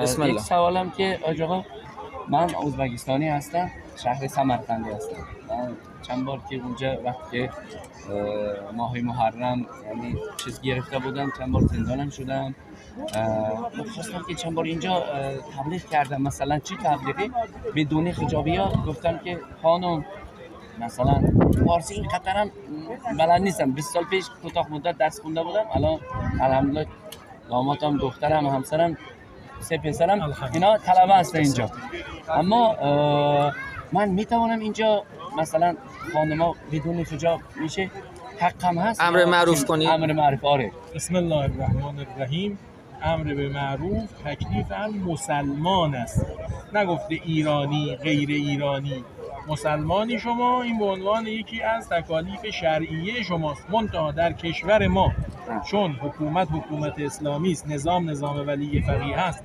بسم الله. یک سوالم که آقا من ازبکستانی هستم، شهر سمرقندی هستم. من چند بار که اونجا وقتی ماه محرم یعنی چیز گرفته بودم، چند بار زندانم شدم. خواستم که چند بار اینجا تبلیغ کردم، مثلا چی تبلیغی؟ بدون حجابی ها گفتم که خانم مثلا فارسی این قطرم بلد نیستم. 20 سال پیش کوتاه مدت درس خونده بودم، الان الحمدلله دامادم، دخترم، همسرم، سه پسرم اینا طلبه هستن اینجا. اما من میتوانم اینجا مثلا خانما بدون حجاب میشه؟ حقم هست؟ امر معروف کنید. امر معروف، آره. بسم الله الرحمن الرحیم. امر به معروف تکلیف هم مسلمان است، نگفته ایرانی غیر ایرانی. مسلمانی شما، این به عنوان یکی از تکالیف شرعیه شماست. منتها در کشور ما چون حکومت اسلامی است، نظام ولی فقیه است،